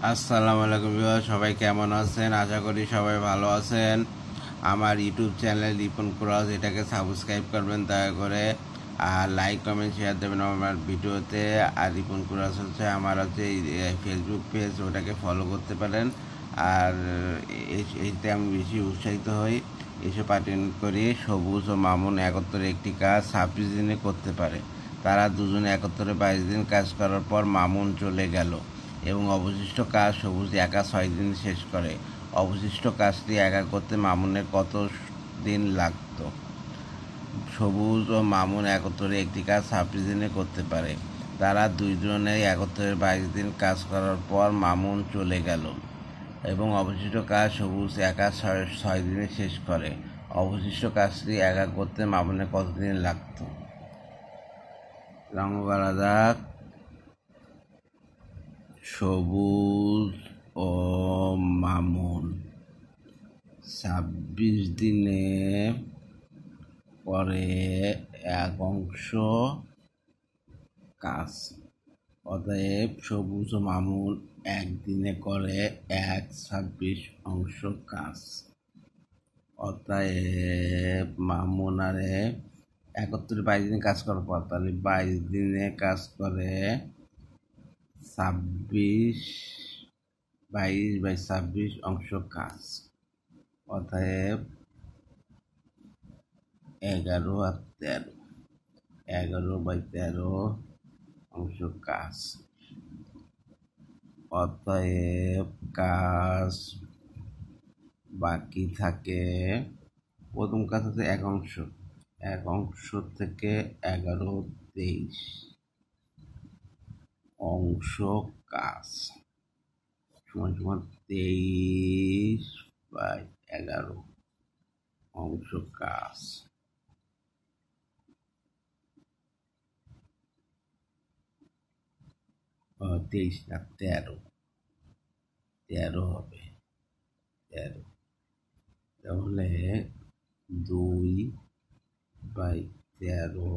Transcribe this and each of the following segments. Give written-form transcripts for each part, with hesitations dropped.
আসসালামু আলাইকুম ভিউয়ার, সবাই কেমন আছেন? আশা করি সবাই ভালো আছেন। আমার ইউটিউব চ্যানেল রিপন ক্রস, এটাকে সাবস্ক্রাইব করবেন দয়া করে, আর লাইক কমেন্ট শেয়ার দেবেন আমার ভিডিওতে। আর রিপন ক্রস হচ্ছে আমার ফেসবুক পেজ, ওটাকে ফলো করতে পারেন। আর এইতে আমি বেশি উৎসাহিত হই। এসব পাঠন করি। সবুজ ও মামুন 71 একটি কাজ 26 দিনে করতে পারে। তারা দুজনে 71 22 দিন কাজ করার পর মামুন চলে গেল এবং অবশিষ্ট কাজ সবুজ একা 6 দিন শেষ করে। অবশিষ্ট কাজটি একা করতে মামুনের কত দিন লাগতো? সবুজ ও মামুন 71 একটি কাজ 26 দিনে করতে পারে। তারা দুইজনে 71 22 দিন কাজ করার পর মামুন চলে গেল এবং অবশিষ্ট কাজ সবুজ একা 6 দিনে শেষ করে। অবশিষ্ট কাজটি একা করতে মামুনের কতদিন লাগতো? রঙ করা যাক। সবুজ ও মামুন 26 দিনে করে এক অংশ কাজ। অতএব সবুজ ও মামুন একদিনে করে 26 অংশ কাজ। অতএব মামুন আরে 71 22 দিন কাজ করার পর, তাহলে 22 দিনে কাজ করে 26, 22/26 অংশ কাজ। অতএব 11 আর 13, 11/13 অংশ কাজ। অতএব কাজ বাকি থাকে, প্রথম কাজ হচ্ছে এক অংশ থেকে 11 23 অংশ কাজ সমান সমান 23/11 অংশ কাজ। 23 না 13 হবে 13। তাহলে 2/13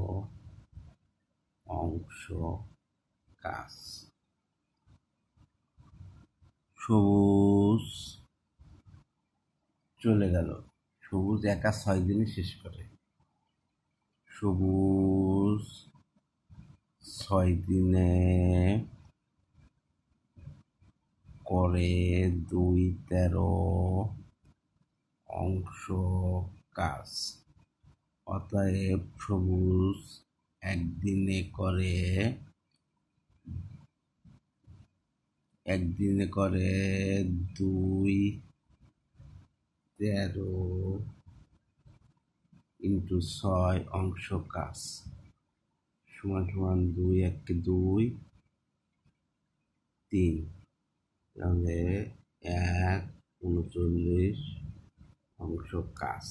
অংশ কাজ। সবুজ চলে গেল। সবুজ একা 6 দিনে শেষ করে। সবুজ 6 দিনে করে 2/13 অংশ কাজ। অতএব সবুজ একদিনে করে 2/13 ইন্টু 6 অংশ কাজ সমান সমান 2 1 2 3, তাহলে 1 39 অংশ কাজ।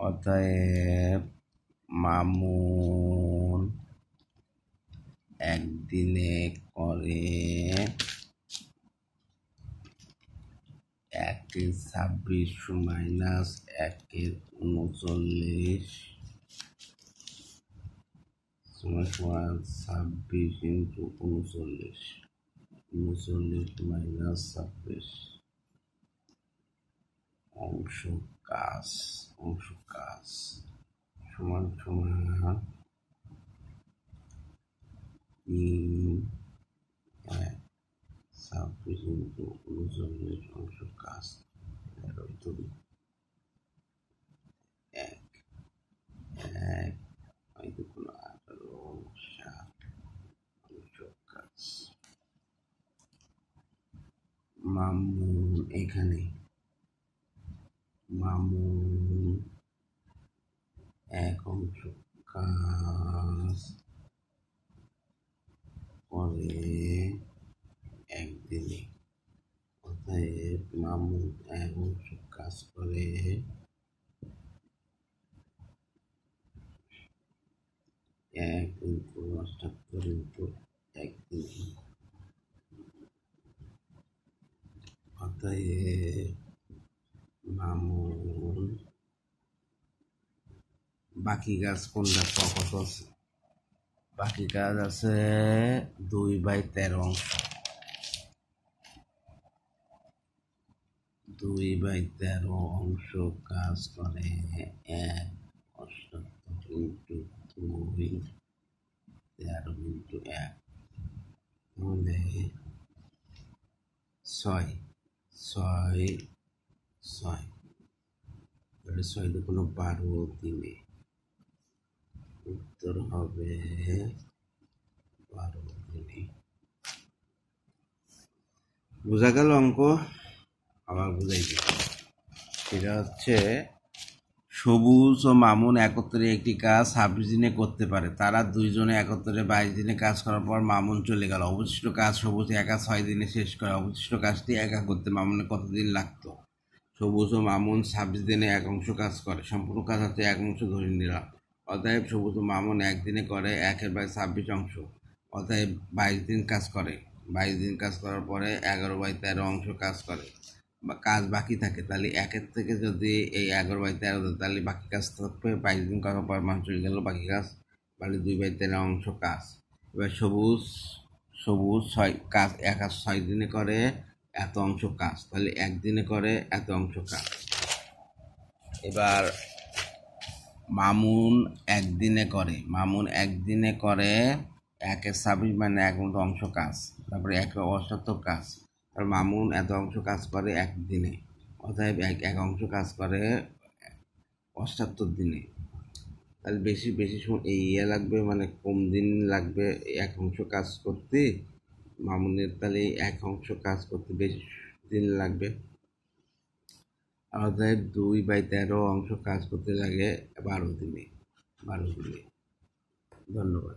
অতএব মামুন একদিনে করে 1/26 মাইনাস 1/39 সমান সমান 26 ইন্টু 39, 39 মাইনাস 26 অংশ কাজ সমান সমান 26 ইন্টু 39 অংশ কাজ। 13 1 1 18 7 অংশ কাজ। মামুন এখানে মামুন 1 অংশ কাজ করে একদিনে। অতএব মামুন 1 অংশ কাজ করে 1 ইন্টু 78 ইন্টু একদিন। অতএব মামুন বাকি কাজ কোনটা কত আছে? বাকি কাজ আছে 2/13 অংশ। 2/13 অংশ কাজ করে 1/78 ইন্টু 2, 13 ইন্টু 1 হলে 6 6 6 6 দুগুণ 12 দিনে উত্তর হবে 12 দিনে। বোঝা গেল অঙ্ক? আবার বুঝাই দিই। সেটা হচ্ছে সবুজ ও মামুন একত্রে একটি কাজ 26 দিনে করতে পারে। তারা দুইজনে একত্রে 22 দিনে কাজ করার পর মামুন চলে গেল। অবশিষ্ট কাজ সবুজ একা 6 দিনে শেষ করে। অবশিষ্ট কাজটি একা করতে মামুনের কতদিন লাগতো? সবুজ ও মামুন 26 দিনে এক অংশ কাজ করে। সম্পূর্ণ কাজ হচ্ছে এক অংশ ধরে নিলাম। অতএব সবুজ ও মামুন একদিনে করে 1/26 অংশ। অতএব 22 দিন কাজ করে। 22 দিন কাজ করার পরে 11/13 অংশ কাজ করে বা কাজ বাকি থাকে। তাহলে 1 থেকে যদি এই 11/13 তাহলে বাকি কাজ থাকবে 22 দিন করার পর মান চলে গেল বাকি কাজ, মানে 2/13 অংশ কাজ। এবার সবুজ সবুজ 6 কাজ 6 দিনে করে এত অংশ কাজ, তাহলে একদিনে করে এত অংশ কাজ। এবার মামুন একদিনে করে 1/26 মানে 1 অংশ কাজ, তারপরে 1/78 কাজ। আর মামুন এত অংশ কাজ করে একদিনে, অতএব এক অংশ কাজ করে 78 দিনে। তাহলে বেশি বেশি লাগবে, মানে কম দিন লাগবে এক অংশ কাজ করতে। মামুনের তাহলে এক অংশ কাজ করতে বেশি দিন লাগবে। অতএব 2/13 অংশ কাজ করতে লাগে 12 দিনে। ধন্যবাদ।